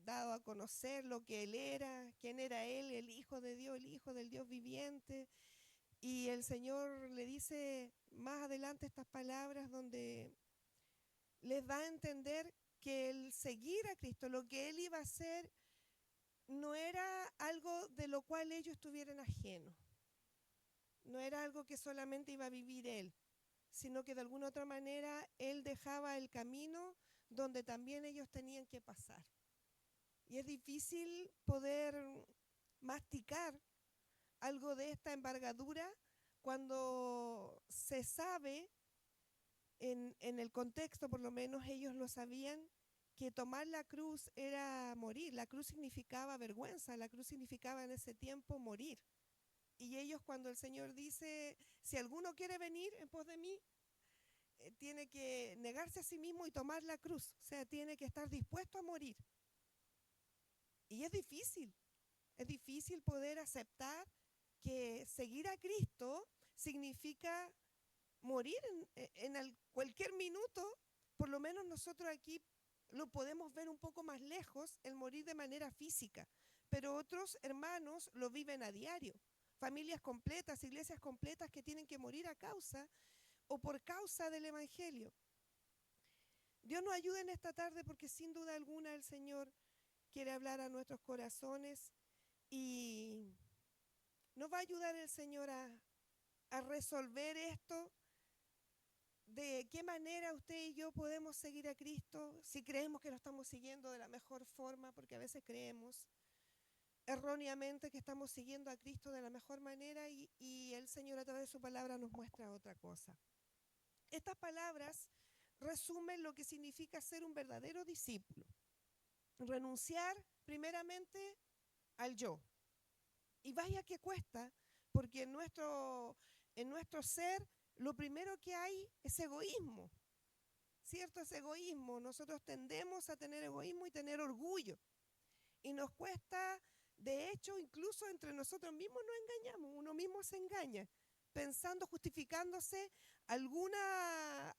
dado a conocer lo que Él era, quién era Él, el Hijo de Dios, el Hijo del Dios viviente. Y el Señor le dice más adelante estas palabras donde les da a entender que el seguir a Cristo, lo que Él iba a hacer, no era algo de lo cual ellos estuvieran ajenos. No era algo que solamente iba a vivir Él, sino que de alguna otra manera Él dejaba el camino donde también ellos tenían que pasar. Y es difícil poder masticar algo de esta envergadura cuando se sabe, en el contexto por lo menos ellos lo sabían, que tomar la cruz era morir. La cruz significaba vergüenza, la cruz significaba en ese tiempo morir. Y ellos, cuando el Señor dice, si alguno quiere venir en pos de mí, tiene que negarse a sí mismo y tomar la cruz. O sea, tiene que estar dispuesto a morir. Y es difícil poder aceptar que seguir a Cristo significa morir cualquier minuto. Por lo menos nosotros aquí lo podemos ver un poco más lejos, el morir de manera física, pero otros hermanos lo viven a diario. Familias completas, iglesias completas que tienen que morir a causa o por causa del Evangelio. Dios nos ayude en esta tarde porque sin duda alguna el Señor quiere hablar a nuestros corazones y nos va a ayudar el Señor a resolver esto. ¿De qué manera usted y yo podemos seguir a Cristo si creemos que lo estamos siguiendo de la mejor forma? Porque a veces creemos erróneamente que estamos siguiendo a Cristo de la mejor manera y el Señor a través de su palabra nos muestra otra cosa. Estas palabras resumen lo que significa ser un verdadero discípulo. Renunciar primeramente al yo. Y vaya que cuesta, porque en nuestro ser lo primero que hay es egoísmo. ¿Cierto? Es egoísmo. Nosotros tendemos a tener egoísmo y tener orgullo. Y nos cuesta, de hecho, incluso entre nosotros mismos nos engañamos. Uno mismo se engaña, pensando, justificándose alguna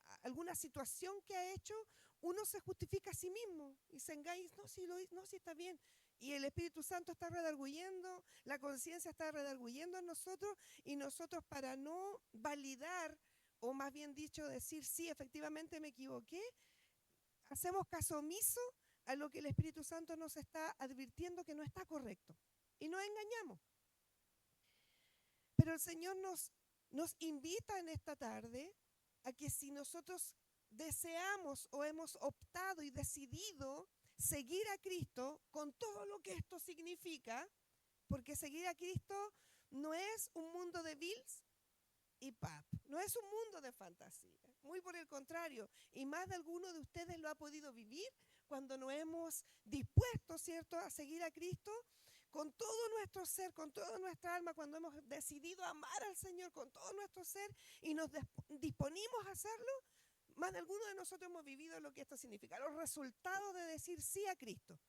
situación que ha hecho, uno se justifica a sí mismo y se engaña y dice, no, sí, no, sí está bien. Y el Espíritu Santo está redarguyendo, la conciencia está redarguyendo en nosotros y nosotros para no validar, o más bien dicho, decir, sí, efectivamente me equivoqué, hacemos caso omiso a lo que el Espíritu Santo nos está advirtiendo que no está correcto. Y nos engañamos. Pero el Señor nos invita en esta tarde a que si nosotros deseamos o hemos optado y decidido seguir a Cristo con todo lo que esto significa, porque seguir a Cristo no es un mundo de Bills y pap, no es un mundo de fantasía, muy por el contrario, y más de alguno de ustedes lo ha podido vivir cuando nos hemos dispuesto, ¿cierto?, a seguir a Cristo con todo nuestro ser, con toda nuestra alma, cuando hemos decidido amar al Señor con todo nuestro ser y nos disponimos a hacerlo. Más de alguno de nosotros hemos vivido lo que esto significa, los resultados de decir sí a Cristo.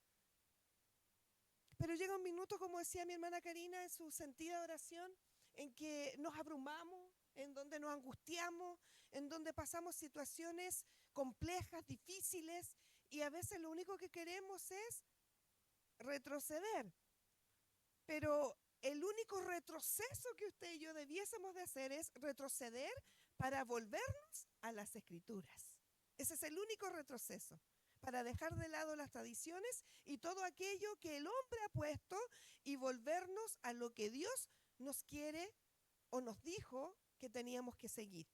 Pero llega un minuto, como decía mi hermana Karina en su sentida oración, en que nos abrumamos, en donde nos angustiamos, en donde pasamos situaciones complejas, difíciles, y a veces lo único que queremos es retroceder. Pero el único retroceso que usted y yo debiésemos de hacer es retroceder para volvernos a las Escrituras. Ese es el único retroceso, para dejar de lado las tradiciones y todo aquello que el hombre ha puesto y volvernos a lo que Dios nos quiere o nos dijo que teníamos que seguir.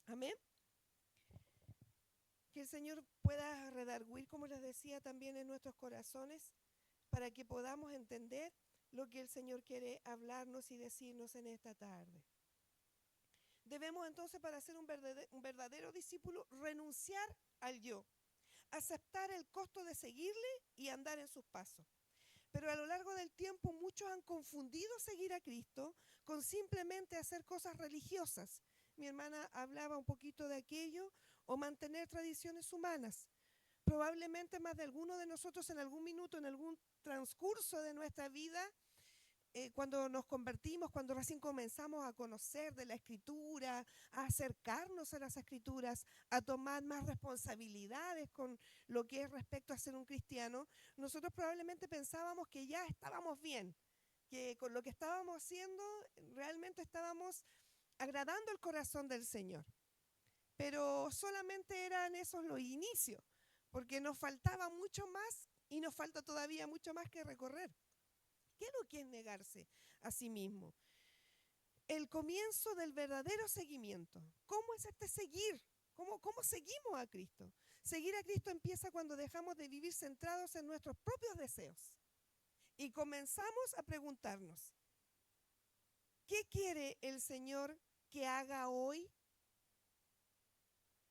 Amén. Que el Señor pueda redarguir, como les decía, también en nuestros corazones, para que podamos entender lo que el Señor quiere hablarnos y decirnos en esta tarde. Debemos entonces, para ser un verdadero discípulo, renunciar al yo, aceptar el costo de seguirle y andar en sus pasos. Pero a lo largo del tiempo muchos han confundido seguir a Cristo con simplemente hacer cosas religiosas. Mi hermana hablaba un poquito de aquello, o mantener tradiciones humanas. Probablemente más de alguno de nosotros en algún minuto, en algún transcurso de nuestra vida, cuando nos convertimos, cuando recién comenzamos a conocer de la Escritura, a acercarnos a las Escrituras, a tomar más responsabilidades con lo que es respecto a ser un cristiano, nosotros probablemente pensábamos que ya estábamos bien, que con lo que estábamos haciendo realmente estábamos agradando el corazón del Señor. Pero solamente eran esos los inicios, porque nos faltaba mucho más y nos falta todavía mucho más que recorrer. ¿Qué es lo que es negarse a sí mismo? El comienzo del verdadero seguimiento. ¿Cómo es este seguir? ¿Cómo seguimos a Cristo? Seguir a Cristo empieza cuando dejamos de vivir centrados en nuestros propios deseos y comenzamos a preguntarnos, ¿qué quiere el Señor que haga hoy?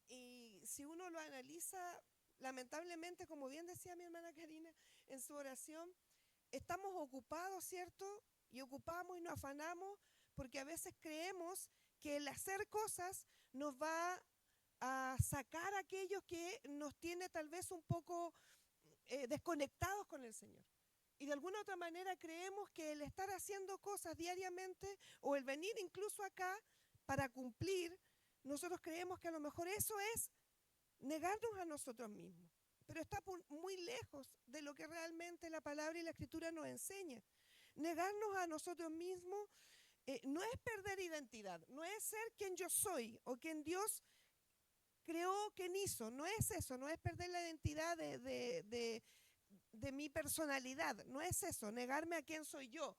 Y si uno lo analiza, lamentablemente, como bien decía mi hermana Karina en su oración, estamos ocupados, ¿cierto? Y ocupamos y nos afanamos porque a veces creemos que el hacer cosas nos va a sacar a aquellos que nos tiene tal vez un poco desconectados con el Señor. Y de alguna otra manera creemos que el estar haciendo cosas diariamente o el venir incluso acá para cumplir, nosotros creemos que a lo mejor eso es negarnos a nosotros mismos. Pero está muy lejos de lo que realmente la palabra y la escritura nos enseña. Negarnos a nosotros mismos no es perder identidad, no es ser quien yo soy o quien Dios creó, quien hizo, no es eso, no es perder la identidad de mi personalidad, no es eso, negarme a quién soy yo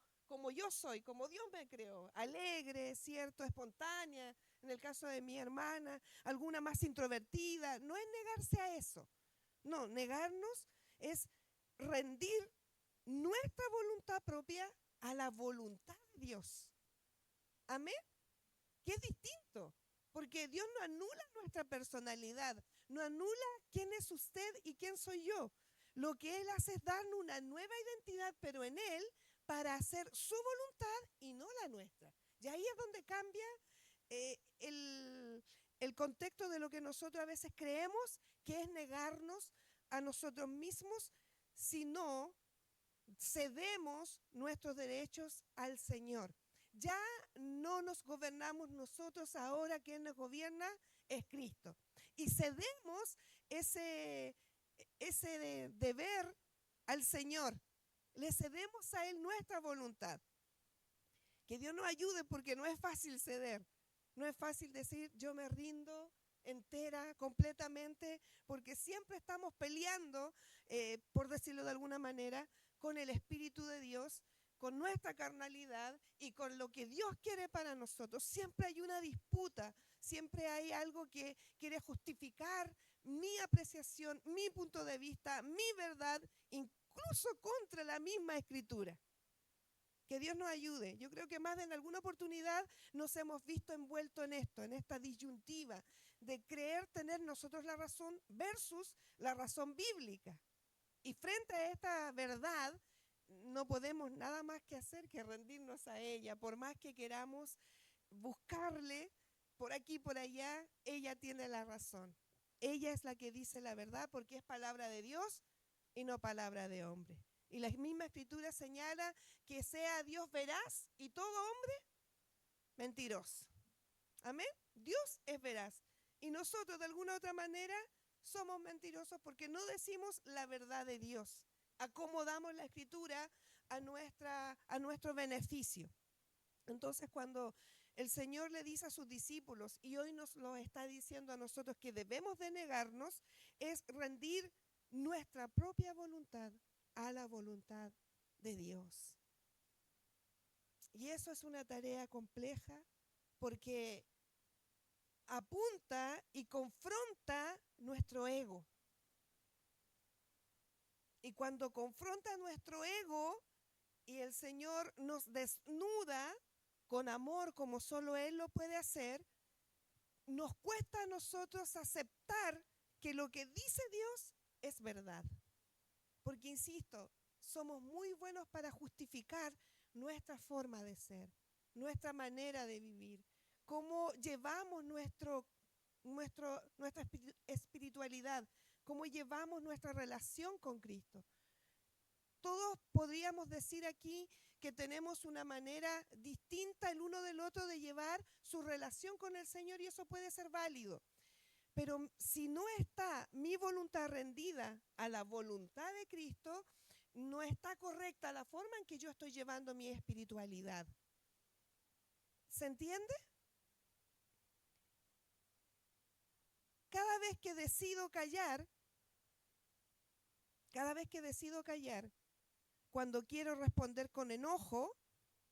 soy, como Dios me creó, alegre, cierto, espontánea, en el caso de mi hermana, alguna más introvertida, no es negarse a eso, no, negarnos es rendir nuestra voluntad propia a la voluntad de Dios. Amén. Que es distinto, porque Dios no anula nuestra personalidad, no anula quién es usted y quién soy yo. Lo que Él hace es darnos una nueva identidad, pero en Él, para hacer su voluntad y no la nuestra. Y ahí es donde cambia el contexto de lo que nosotros a veces creemos que es negarnos a nosotros mismos, si no cedemos nuestros derechos al Señor. Ya no nos gobernamos nosotros, ahora quien nos gobierna es Cristo. Y cedemos ese deber al Señor. Le cedemos a Él nuestra voluntad. Que Dios nos ayude porque no es fácil ceder. No es fácil decir yo me rindo entera, completamente, porque siempre estamos peleando, por decirlo de alguna manera, con el Espíritu de Dios, con nuestra carnalidad y con lo que Dios quiere para nosotros. Siempre hay una disputa, siempre hay algo que quiere justificar mi apreciación, mi punto de vista, mi verdad, incluso contra la misma Escritura. Que Dios nos ayude. Yo creo que más de en alguna oportunidad nos hemos visto envueltos en esto, en esta disyuntiva de creer tener nosotros la razón versus la razón bíblica. Y frente a esta verdad, no podemos nada más que hacer que rendirnos a ella. Por más que queramos buscarle por aquí, por allá, ella tiene la razón. Ella es la que dice la verdad porque es palabra de Dios y no palabra de hombre. Y la misma escritura señala que sea Dios veraz y todo hombre mentiroso. Amén. Dios es veraz. Y nosotros de alguna otra manera somos mentirosos porque no decimos la verdad de Dios. Acomodamos la escritura a nuestro beneficio. Entonces cuando el Señor le dice a sus discípulos, y hoy nos lo está diciendo a nosotros que debemos de negarnos, es rendir nuestra propia voluntad a la voluntad de Dios. Y eso es una tarea compleja porque apunta y confronta nuestro ego. Y cuando confronta nuestro ego y el Señor nos desnuda con amor como solo Él lo puede hacer, nos cuesta a nosotros aceptar que lo que dice Dios es verdad. Porque, insisto, somos muy buenos para justificar nuestra forma de ser, nuestra manera de vivir, cómo llevamos nuestra espiritualidad, cómo llevamos nuestra relación con Cristo. todos podríamos decir aquí que tenemos una manera distinta el uno del otro de llevar su relación con el Señor y eso puede ser válido. Pero si no está mi voluntad rendida a la voluntad de Cristo, no está correcta la forma en que yo estoy llevando mi espiritualidad. ¿Se entiende? Cada vez que decido callar, cuando quiero responder con enojo,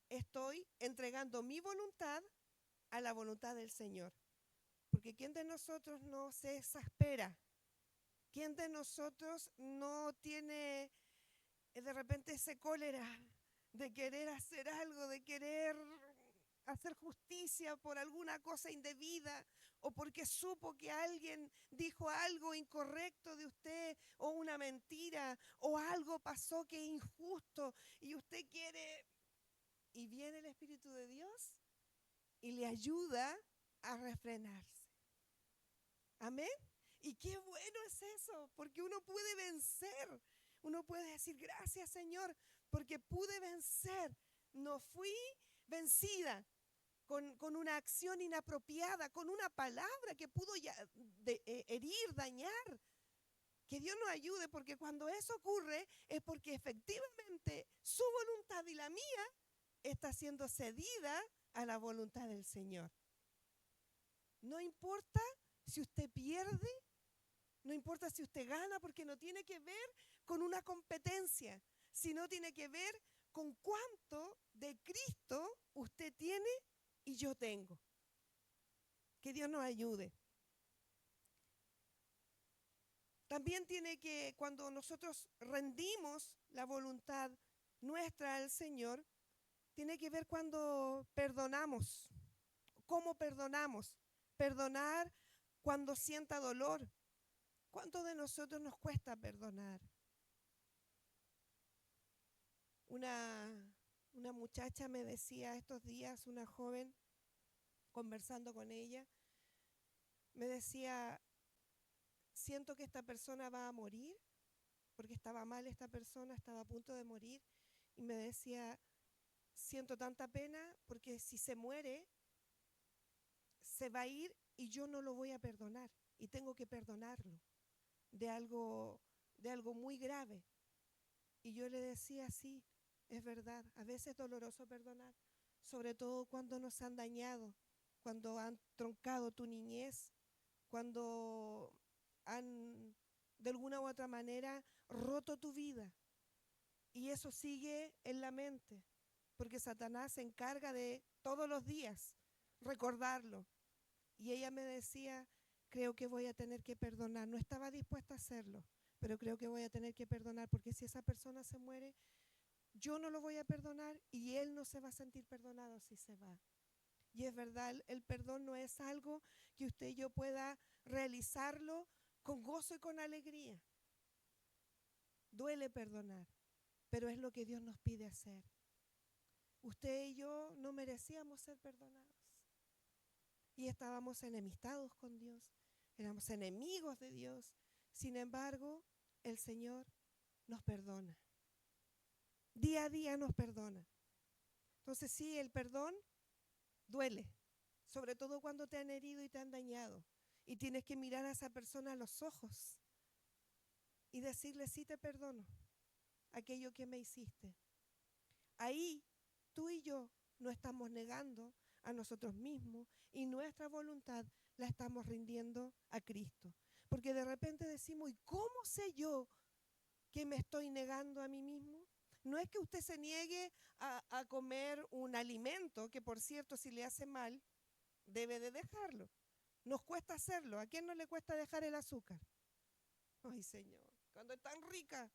estoy entregando mi voluntad a la voluntad del Señor. Porque ¿quién de nosotros no se exaspera? ¿Quién de nosotros no tiene de repente ese cólera de querer hacer algo, de querer hacer justicia por alguna cosa indebida o porque supo que alguien dijo algo incorrecto de usted o una mentira o algo pasó que es injusto y usted quiere... Y viene el Espíritu de Dios y le ayuda a refrenarse. Amén. Y qué bueno es eso, porque uno puede vencer. Uno puede decir, gracias Señor, porque pude vencer. No fui vencida con una acción inapropiada, con una palabra que pudo herir, dañar. Que Dios nos ayude, porque cuando eso ocurre es porque efectivamente su voluntad y la mía está siendo cedida a la voluntad del Señor. No importa si usted pierde, no importa si usted gana, porque no tiene que ver con una competencia, sino tiene que ver con cuánto de Cristo usted tiene y yo tengo. Que Dios nos ayude. También tiene que, cuando nosotros rendimos la voluntad nuestra al Señor, tiene que ver cuando perdonamos. ¿Cómo perdonamos? Perdonar cuando sienta dolor. ¿Cuánto de nosotros nos cuesta perdonar? Una muchacha me decía estos días, una joven, conversando con ella, me decía, siento que esta persona va a morir, porque estaba mal esta persona, estaba a punto de morir, y me decía, siento tanta pena porque si se muere, se va a ir y yo no lo voy a perdonar, y tengo que perdonarlo de algo muy grave. Y yo le decía, sí, es verdad, a veces es doloroso perdonar, sobre todo cuando nos han dañado, cuando han troncado tu niñez, cuando han de alguna u otra manera roto tu vida. Y eso sigue en la mente, porque Satanás se encarga de todos los días recordarlo. Y ella me decía, creo que voy a tener que perdonar. No estaba dispuesta a hacerlo, pero creo que voy a tener que perdonar, porque si esa persona se muere, yo no lo voy a perdonar y él no se va a sentir perdonado si se va. Y es verdad, el perdón no es algo que usted y yo pueda realizarlo con gozo y con alegría. Duele perdonar, pero es lo que Dios nos pide hacer. Usted y yo no merecíamos ser perdonados. Y estábamos enemistados con Dios, éramos enemigos de Dios. Sin embargo, el Señor nos perdona. Día a día nos perdona. Entonces sí, el perdón duele, sobre todo cuando te han herido y te han dañado. Y tienes que mirar a esa persona a los ojos y decirle, sí te perdono aquello que me hiciste. Ahí tú y yo no estamos negando a nosotros mismos y nuestra voluntad la estamos rindiendo a Cristo. Porque de repente decimos, ¿y cómo sé yo que me estoy negando a mí mismo? No es que usted se niegue a comer un alimento, que por cierto si le hace mal, debe de dejarlo. Nos cuesta hacerlo. ¿A quién no le cuesta dejar el azúcar? Ay, Señor, cuando es tan rica,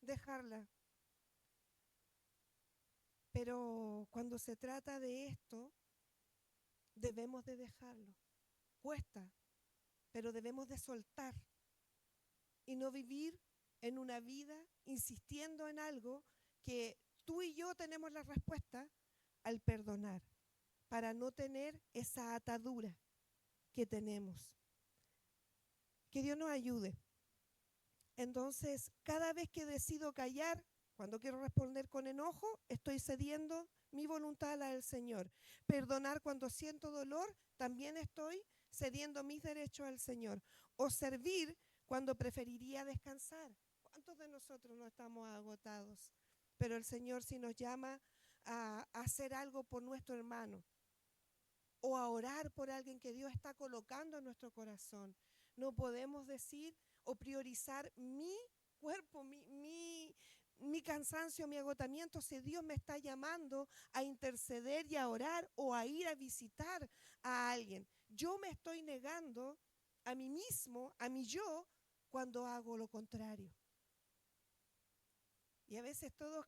dejarla. Pero cuando se trata de esto, debemos de dejarlo. Cuesta, pero debemos de soltar y no vivir en una vida insistiendo en algo que tú y yo tenemos la respuesta al perdonar, para no tener esa atadura que tenemos. Que Dios nos ayude. Entonces, cada vez que decido callar, Cuando quiero responder con enojo, estoy cediendo mi voluntad a la del Señor. Perdonar cuando siento dolor, también estoy cediendo mis derechos al Señor. O servir cuando preferiría descansar. ¿Cuántos de nosotros no estamos agotados? Pero el Señor sí nos llama a hacer algo por nuestro hermano o a orar por alguien que Dios está colocando en nuestro corazón. No podemos decir o priorizar mi cuerpo, mi cansancio, mi agotamiento, si Dios me está llamando a interceder y a orar o a ir a visitar a alguien. Yo me estoy negando a mí mismo, a mi yo, cuando hago lo contrario. Y a veces todos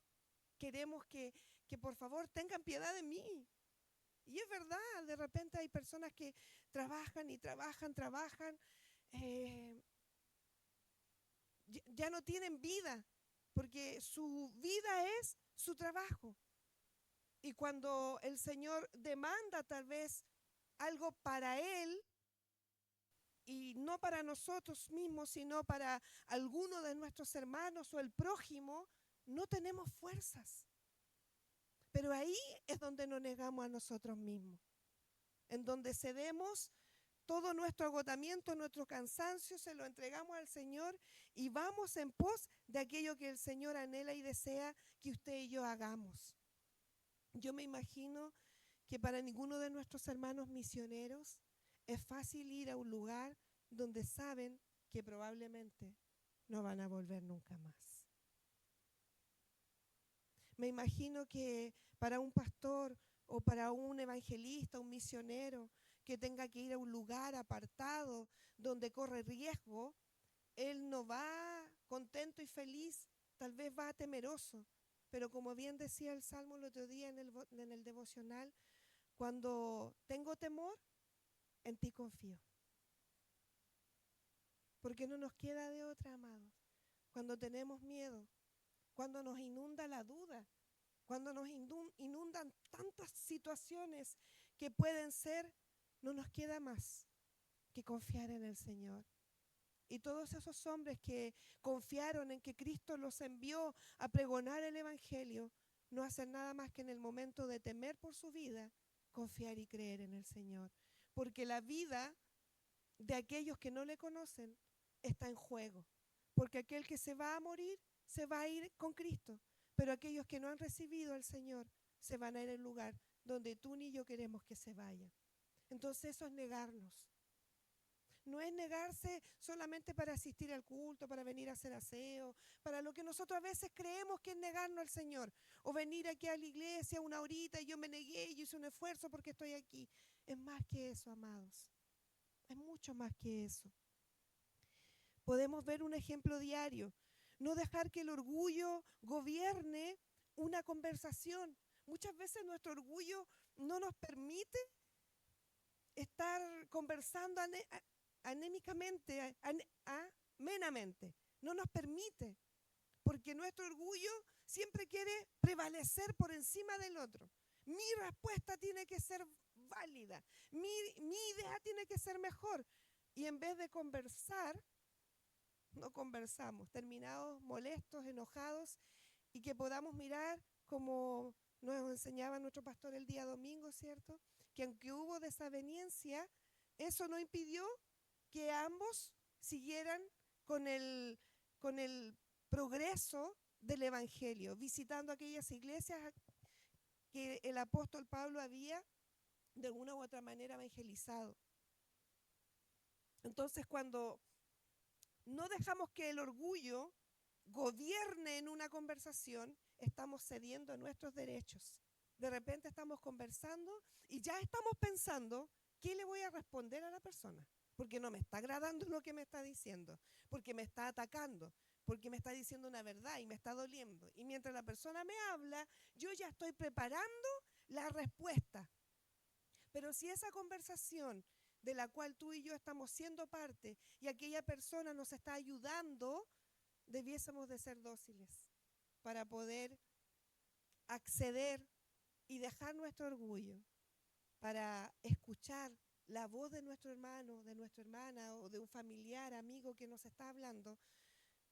queremos que por favor tengan piedad de mí. Y es verdad, de repente hay personas que trabajan y trabajan, eh, ya no tienen vida, porque su vida es su trabajo. Y cuando el Señor demanda tal vez algo para Él, y no para nosotros mismos, sino para alguno de nuestros hermanos o el prójimo, no tenemos fuerzas. Pero ahí es donde nos negamos a nosotros mismos, en donde cedemos todo nuestro agotamiento, nuestro cansancio, se lo entregamos al Señor y vamos en pos de aquello que el Señor anhela y desea que usted y yo hagamos. Yo me imagino que para ninguno de nuestros hermanos misioneros es fácil ir a un lugar donde saben que probablemente no van a volver nunca más. Me imagino que para un pastor o para un evangelista, un misionero, que tenga que ir a un lugar apartado donde corre riesgo, él no va contento y feliz, tal vez va temeroso. Pero como bien decía el Salmo el otro día en el devocional, cuando tengo temor, en ti confío. Porque no nos queda de otra, amados. Cuando tenemos miedo, cuando nos inunda la duda, cuando nos inundan tantas situaciones que pueden ser, no nos queda más que confiar en el Señor. Y todos esos hombres que confiaron en que Cristo los envió a pregonar el Evangelio, no hacen nada más que en el momento de temer por su vida, confiar y creer en el Señor. Porque la vida de aquellos que no le conocen está en juego. Porque aquel que se va a morir, se va a ir con Cristo. Pero aquellos que no han recibido al Señor, se van a ir al lugar donde tú ni yo queremos que se vayan. Entonces eso es negarnos. No es negarse solamente para asistir al culto, para venir a hacer aseo, para lo que nosotros a veces creemos que es negarnos al Señor. O venir aquí a la iglesia una horita y yo me negué y hice un esfuerzo porque estoy aquí. Es más que eso, amados. Es mucho más que eso. Podemos ver un ejemplo diario. No dejar que el orgullo gobierne una conversación. Muchas veces nuestro orgullo no nos permite estar conversando anémicamente, amenamente. No nos permite, porque nuestro orgullo siempre quiere prevalecer por encima del otro. Mi respuesta tiene que ser válida, mi idea tiene que ser mejor. Y en vez de conversar, no conversamos, terminados molestos, enojados, y que podamos mirar como nos enseñaba nuestro pastor el día domingo, ¿cierto? Que aunque hubo desaveniencia, eso no impidió que ambos siguieran con el progreso del Evangelio, visitando aquellas iglesias que el apóstol Pablo había de una u otra manera evangelizado. Entonces, cuando no dejamos que el orgullo gobierne en una conversación, estamos cediendo nuestros derechos. De repente estamos conversando y ya estamos pensando, ¿qué le voy a responder a la persona? Porque no me está agradando lo que me está diciendo, porque me está atacando, porque me está diciendo una verdad y me está doliendo. Y mientras la persona me habla, yo ya estoy preparando la respuesta. Pero si esa conversación de la cual tú y yo estamos siendo parte y aquella persona nos está ayudando, debiésemos de ser dóciles para poder acceder y dejar nuestro orgullo para escuchar la voz de nuestro hermano, de nuestra hermana o de un familiar, amigo que nos está hablando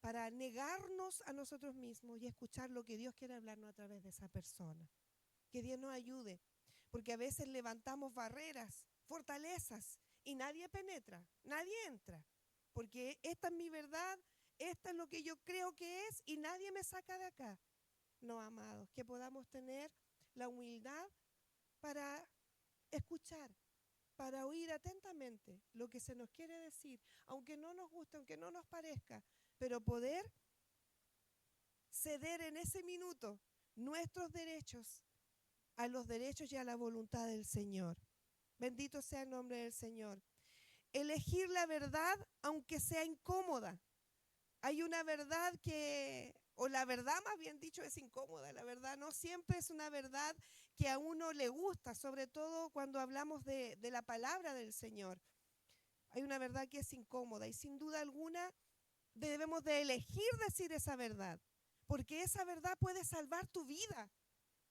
para negarnos a nosotros mismos y escuchar lo que Dios quiere hablarnos a través de esa persona. Que Dios nos ayude, porque a veces levantamos barreras, fortalezas, y nadie penetra, nadie entra, porque esta es mi verdad, esta es lo que yo creo que es, y nadie me saca de acá. No, amados, que podamos tener la humildad para escuchar, para oír atentamente lo que se nos quiere decir, aunque no nos guste, aunque no nos parezca, pero poder ceder en ese minuto nuestros derechos a los derechos y a la voluntad del Señor. Bendito sea el nombre del Señor. Elegir la verdad aunque sea incómoda. Hay una verdad o la verdad más bien dicho, es incómoda. La verdad no siempre es una verdad que a uno le gusta, sobre todo cuando hablamos de la palabra del Señor. Hay una verdad que es incómoda y sin duda alguna debemos de elegir decir esa verdad, porque esa verdad puede salvar tu vida.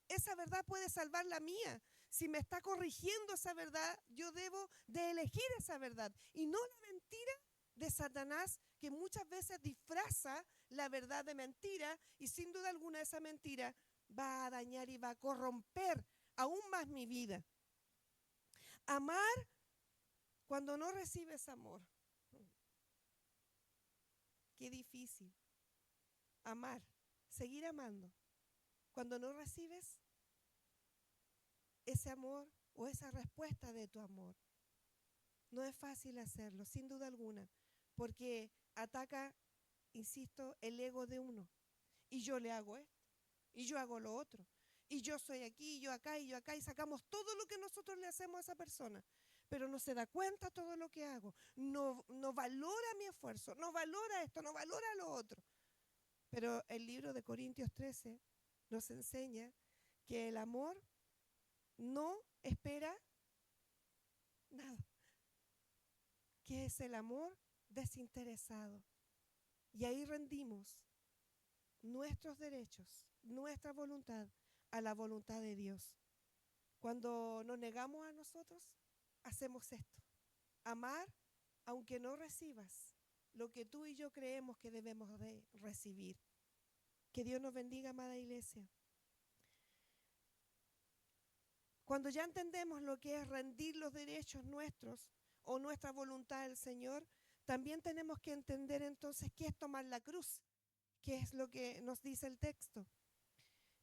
Esa verdad puede salvar la mía. Si me está corrigiendo esa verdad, yo debo de elegir esa verdad y no la mentira de Satanás, que muchas veces disfraza la verdad de mentira, y sin duda alguna esa mentira va a dañar y va a corromper aún más mi vida. Amar cuando no recibes amor. Qué difícil. Amar, seguir amando cuando no recibes ese amor o esa respuesta de tu amor. No es fácil hacerlo, sin duda alguna, porque ataca, insisto, el ego de uno. Y yo le hago esto, y yo hago lo otro, y yo soy aquí, y yo acá, y sacamos todo lo que nosotros le hacemos a esa persona. Pero no se da cuenta todo lo que hago, no valora mi esfuerzo, no valora esto, no valora lo otro. Pero el libro de Corintios 13 nos enseña que el amor no espera nada, que es el amor desinteresado. Y ahí rendimos nuestros derechos, nuestra voluntad a la voluntad de Dios. Cuando nos negamos a nosotros, hacemos esto. Amar aunque no recibas lo que tú y yo creemos que debemos de recibir. Que Dios nos bendiga, amada iglesia. Cuando ya entendemos lo que es rendir los derechos nuestros o nuestra voluntad al Señor, también tenemos que entender entonces qué es tomar la cruz, que es lo que nos dice el texto.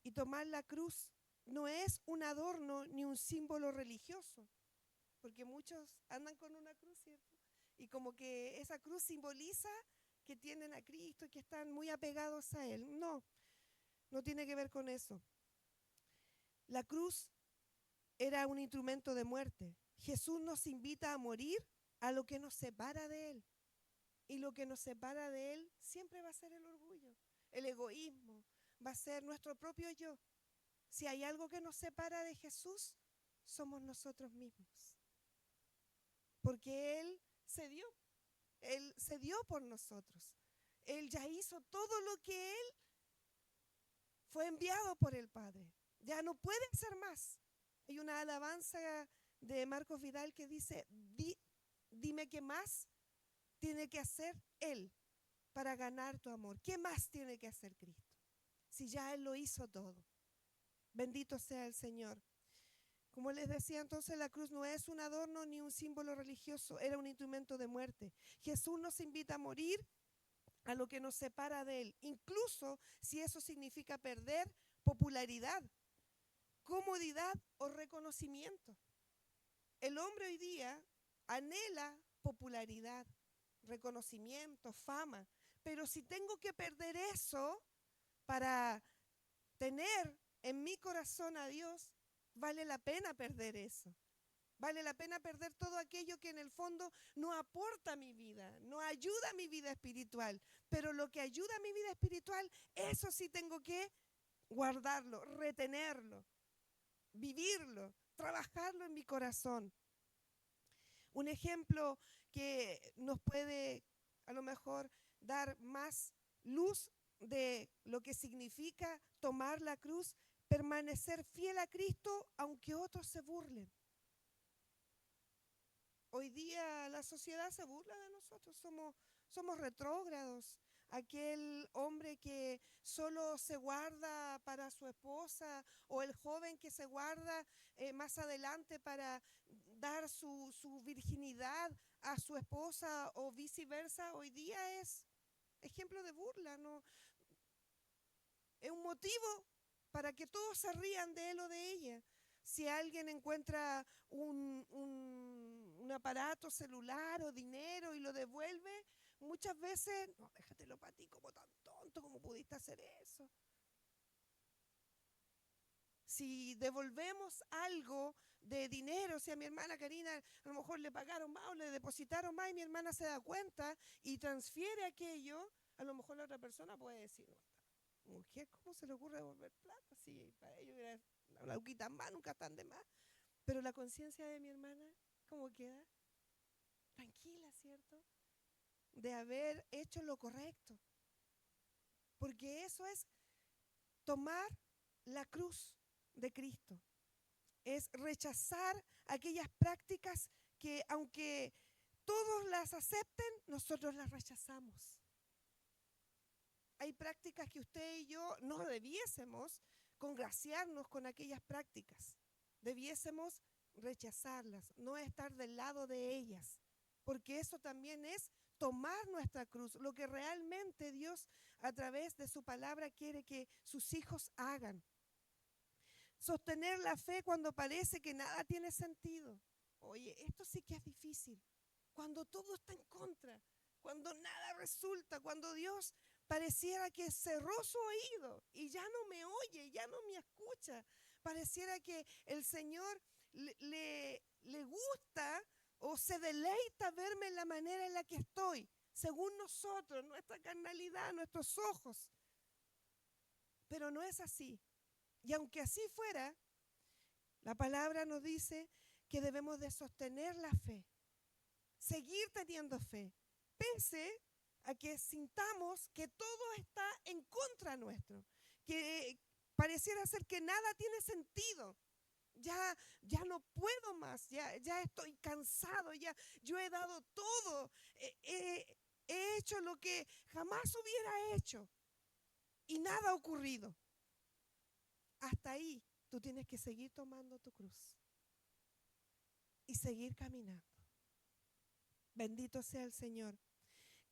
Y tomar la cruz no es un adorno ni un símbolo religioso, porque muchos andan con una cruz, ¿cierto? Y como que esa cruz simboliza que tienen a Cristo y que están muy apegados a Él. No, no tiene que ver con eso. La cruz era un instrumento de muerte. Jesús nos invita a morir a lo que nos separa de Él. Y lo que nos separa de Él siempre va a ser el orgullo, el egoísmo, va a ser nuestro propio yo. Si hay algo que nos separa de Jesús, somos nosotros mismos. Porque Él se dio por nosotros. Él ya hizo todo lo que Él fue enviado por el Padre. Ya no puede hacer más. Hay una alabanza de Marcos Vidal que dice, dime qué más tiene que hacer Él para ganar tu amor. ¿Qué más tiene que hacer Cristo? Si ya Él lo hizo todo. Bendito sea el Señor. Como les decía, entonces la cruz no es un adorno ni un símbolo religioso, era un instrumento de muerte. Jesús nos invita a morir a lo que nos separa de Él, incluso si eso significa perder popularidad, comodidad o reconocimiento. El hombre hoy día anhela popularidad, reconocimiento, fama, pero si tengo que perder eso para tener en mi corazón a Dios, vale la pena perder eso. Vale la pena perder todo aquello que en el fondo no aporta a mi vida, no ayuda a mi vida espiritual. Pero lo que ayuda a mi vida espiritual, eso sí tengo que guardarlo, retenerlo, vivirlo, trabajarlo en mi corazón. Un ejemplo que nos puede a lo mejor dar más luz de lo que significa tomar la cruz, permanecer fiel a Cristo aunque otros se burlen. Hoy día la sociedad se burla de nosotros, somos retrógrados. aquel hombre que solo se guarda para su esposa o el joven que se guarda más adelante para dar su virginidad a su esposa o viceversa, hoy día es ejemplo de burla, ¿no? Es un motivo para que todos se rían de él o de ella. Si alguien encuentra un aparato celular o dinero y lo devuelve, muchas veces, no, déjatelo para ti, como tan tonto, ¿cómo pudiste hacer eso? Si devolvemos algo de dinero, si a mi hermana Karina a lo mejor le pagaron más o le depositaron más y mi hermana se da cuenta y transfiere aquello, a lo mejor la otra persona puede decir, mujer, ¿cómo se le ocurre devolver plata? Si para ellos era una lauquita más, nunca están de más. Pero la conciencia de mi hermana, ¿cómo queda? Tranquila, ¿cierto? De haber hecho lo correcto. Porque eso es tomar la cruz de Cristo. Es rechazar aquellas prácticas que aunque todos las acepten, nosotros las rechazamos. Hay prácticas que usted y yo no debiésemos congraciarnos con aquellas prácticas. Debiésemos rechazarlas, no estar del lado de ellas, porque eso también es tomar nuestra cruz, lo que realmente Dios a través de su palabra quiere que sus hijos hagan. Sostener la fe cuando parece que nada tiene sentido. Oye, esto sí que es difícil. Cuando todo está en contra, cuando nada resulta, cuando Dios pareciera que cerró su oído y ya no me oye, ya no me escucha. Pareciera que el Señor le gusta o se deleita verme en la manera en la que estoy, según nosotros, nuestra carnalidad, nuestros ojos. Pero no es así. Y aunque así fuera, la palabra nos dice que debemos de sostener la fe, seguir teniendo fe, pese a que sintamos que todo está en contra nuestro, que pareciera ser que nada tiene sentido. Ya no puedo más, ya estoy cansado, ya yo he dado todo, he hecho lo que jamás hubiera hecho y nada ha ocurrido. Hasta ahí tú tienes que seguir tomando tu cruz y seguir caminando. Bendito sea el Señor.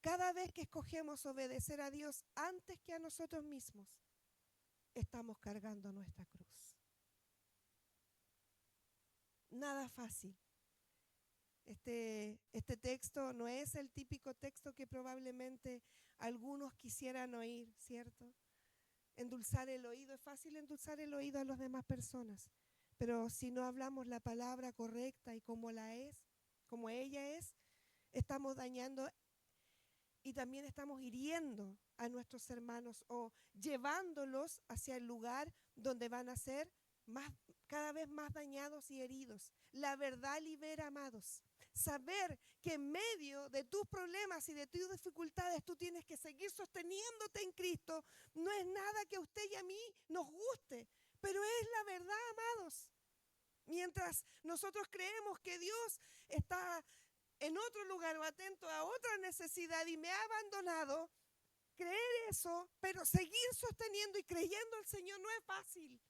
Cada vez que escogemos obedecer a Dios antes que a nosotros mismos, estamos cargando nuestra cruz. Nada fácil. Este texto no es el típico texto que probablemente algunos quisieran oír, ¿cierto? Endulzar el oído, es fácil endulzar el oído a las demás personas, pero si no hablamos la palabra correcta y como ella es, estamos dañando y también estamos hiriendo a nuestros hermanos o llevándolos hacia el lugar donde van a ser cada vez más dañados y heridos. La verdad libera, amados. Saber que en medio de tus problemas y de tus dificultades tú tienes que seguir sosteniéndote en Cristo no es nada que a usted y a mí nos guste, pero es la verdad, amados. Mientras nosotros creemos que Dios está en otro lugar o atento a otra necesidad y me ha abandonado, creer eso, pero seguir sosteniendo y creyendo al Señor no es fácil.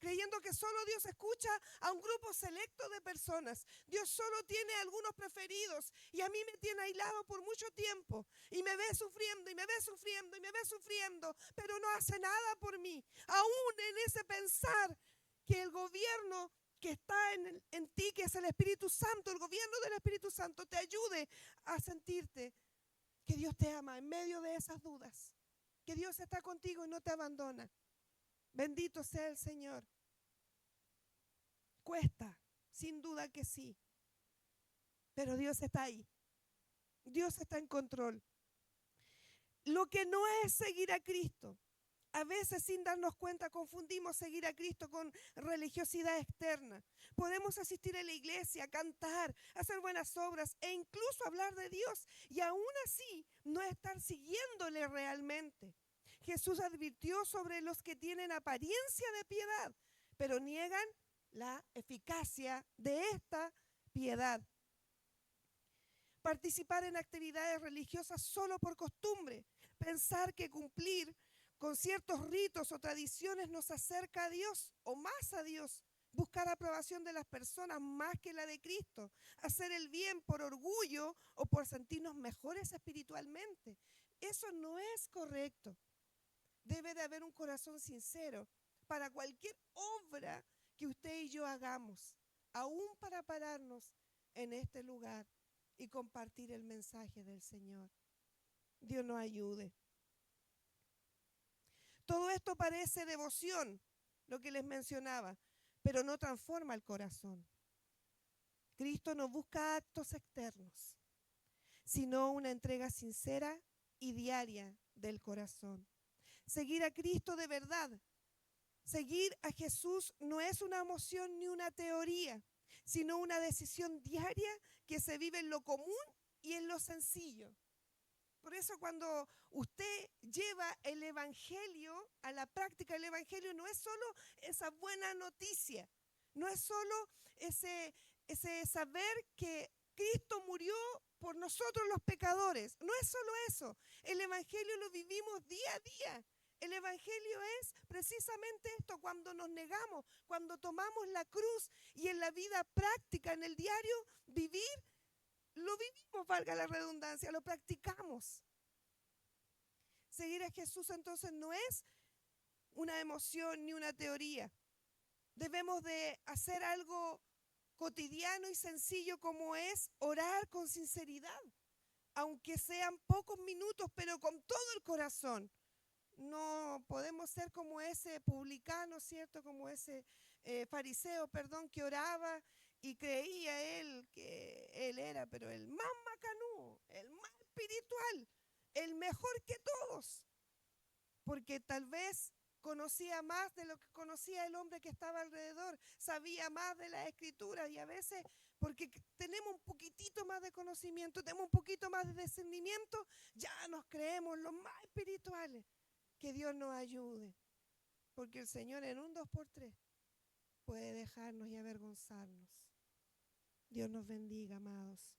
Creyendo que solo Dios escucha a un grupo selecto de personas. Dios solo tiene algunos preferidos y a mí me tiene aislado por mucho tiempo y me ve sufriendo y me ve sufriendo y me ve sufriendo, pero no hace nada por mí. Aún en ese pensar que el gobierno que está en ti, que es el Espíritu Santo, el gobierno del Espíritu Santo, te ayude a sentirte que Dios te ama en medio de esas dudas, que Dios está contigo y no te abandona. Bendito sea el Señor. Cuesta, sin duda que sí, pero Dios está ahí. Dios está en control. Lo que no es seguir a Cristo. A veces sin darnos cuenta confundimos seguir a Cristo con religiosidad externa. Podemos asistir a la iglesia, cantar, hacer buenas obras e incluso hablar de Dios y aún así no estar siguiéndole realmente. Jesús advirtió sobre los que tienen apariencia de piedad, pero niegan la eficacia de esta piedad. Participar en actividades religiosas solo por costumbre, pensar que cumplir con ciertos ritos o tradiciones nos acerca a Dios o más a Dios. Buscar aprobación de las personas más que la de Cristo. Hacer el bien por orgullo o por sentirnos mejores espiritualmente. Eso no es correcto. Debe de haber un corazón sincero para cualquier obra que usted y yo hagamos, aún para pararnos en este lugar y compartir el mensaje del Señor. Dios nos ayude. Todo esto parece devoción, lo que les mencionaba, pero no transforma el corazón. Cristo no busca actos externos, sino una entrega sincera y diaria del corazón. Seguir a Cristo de verdad, seguir a Jesús no es una emoción ni una teoría, sino una decisión diaria que se vive en lo común y en lo sencillo. Por eso cuando usted lleva el Evangelio a la práctica, el Evangelio no es solo esa buena noticia, no es solo ese saber que Cristo murió por nosotros los pecadores, no es solo eso. El Evangelio lo vivimos día a día. El Evangelio es precisamente esto, cuando nos negamos, cuando tomamos la cruz y en la vida práctica, en el diario vivir, lo vivimos, valga la redundancia, lo practicamos. Seguir a Jesús entonces no es una emoción ni una teoría. Debemos de hacer algo cotidiano y sencillo como es orar con sinceridad, aunque sean pocos minutos, pero con todo el corazón. No podemos ser como ese publicano, ¿cierto? Como ese fariseo, perdón, que oraba y creía él que él era, pero el más macanudo, el más espiritual, el mejor que todos, porque tal vez conocía más de lo que conocía el hombre que estaba alrededor, sabía más de las escrituras y a veces, porque tenemos un poquitito más de conocimiento, tenemos un poquito más de discernimiento, ya nos creemos los más espirituales. Que Dios nos ayude, porque el Señor en un 2x3 puede dejarnos y avergonzarnos. Dios nos bendiga, amados.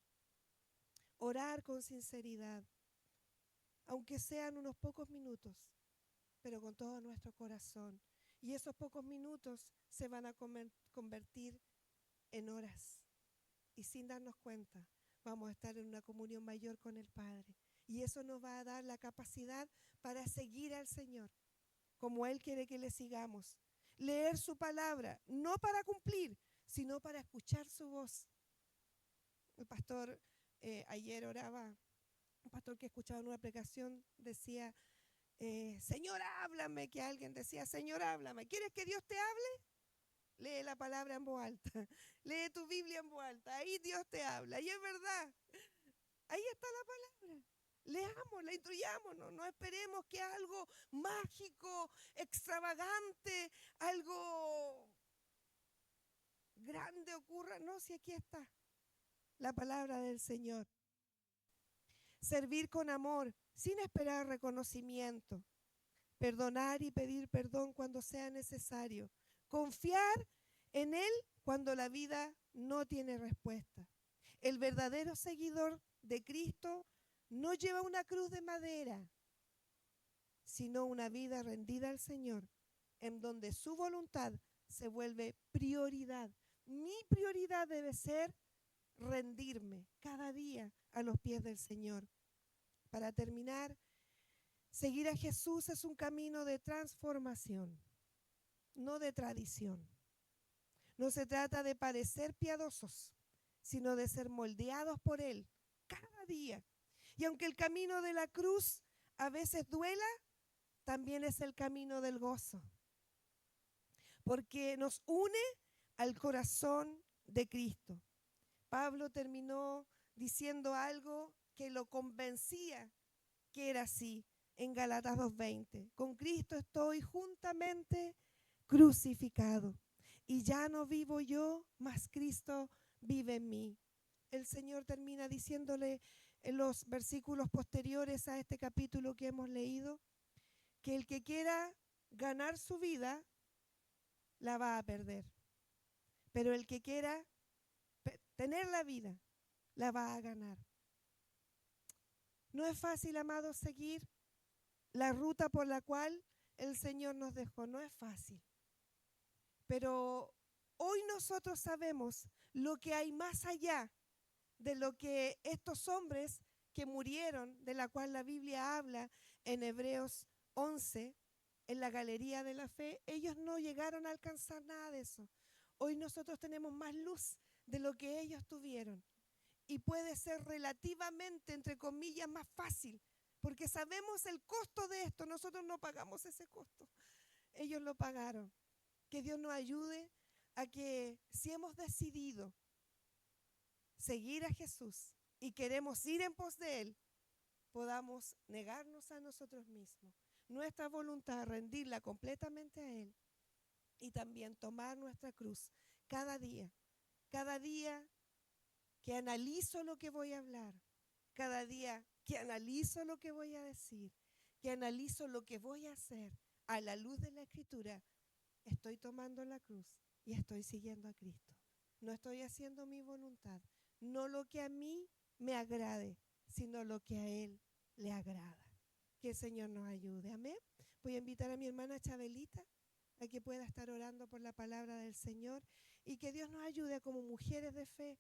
Orar con sinceridad, aunque sean unos pocos minutos, pero con todo nuestro corazón. Y esos pocos minutos se van a convertir en horas. Y sin darnos cuenta, vamos a estar en una comunión mayor con el Padre. Y eso nos va a dar la capacidad para seguir al Señor, como Él quiere que le sigamos. Leer su palabra, no para cumplir, sino para escuchar su voz. El pastor ayer oraba, un pastor que escuchaba en una predicación decía, Señor, háblame, que alguien decía, Señor, háblame. ¿Quieres que Dios te hable? Lee la palabra en voz alta, lee tu Biblia en voz alta, ahí Dios te habla. Y es verdad, ahí está la palabra. Leámosla, instruyámonos, no esperemos que algo mágico, extravagante, algo grande ocurra. No, si aquí está la palabra del Señor. Servir con amor, sin esperar reconocimiento. Perdonar y pedir perdón cuando sea necesario. Confiar en Él cuando la vida no tiene respuesta. El verdadero seguidor de Cristo no lleva una cruz de madera, sino una vida rendida al Señor, en donde su voluntad se vuelve prioridad. Mi prioridad debe ser rendirme cada día a los pies del Señor. Para terminar, seguir a Jesús es un camino de transformación, no de tradición. No se trata de parecer piadosos, sino de ser moldeados por Él cada día. Y aunque el camino de la cruz a veces duela, también es el camino del gozo, porque nos une al corazón de Cristo. Pablo terminó diciendo algo que lo convencía que era así en Gálatas 2:20. Con Cristo estoy juntamente crucificado y ya no vivo yo, mas Cristo vive en mí. El Señor termina diciéndole en los versículos posteriores a este capítulo que hemos leído, que el que quiera ganar su vida, la va a perder. Pero el que quiera tener la vida, la va a ganar. No es fácil, amados, seguir La ruta por la cual el Señor nos dejó no es fácil, pero hoy nosotros sabemos lo que hay más allá de lo que estos hombres que murieron, de la cual la Biblia habla en Hebreos 11, en la galería de la fe, ellos no llegaron a alcanzar nada de eso. Hoy nosotros tenemos más luz de lo que ellos tuvieron y puede ser relativamente, entre comillas, más fácil, porque sabemos el costo de esto, nosotros no pagamos ese costo, ellos lo pagaron. Que Dios nos ayude a que si hemos decidido seguir a Jesús y queremos ir en pos de Él, podamos negarnos a nosotros mismos, nuestra voluntad, rendirla completamente a Él y también tomar nuestra cruz cada día que analizo lo que voy a hablar, cada día que analizo lo que voy a decir, que analizo lo que voy a hacer a la luz de la Escritura, estoy tomando la cruz y estoy siguiendo a Cristo. No estoy haciendo mi voluntad, no lo que a mí me agrade, sino lo que a Él le agrada. Que el Señor nos ayude. Amén. Voy a invitar a mi hermana Chabelita a que pueda estar orando por la palabra del Señor y que Dios nos ayude como mujeres de fe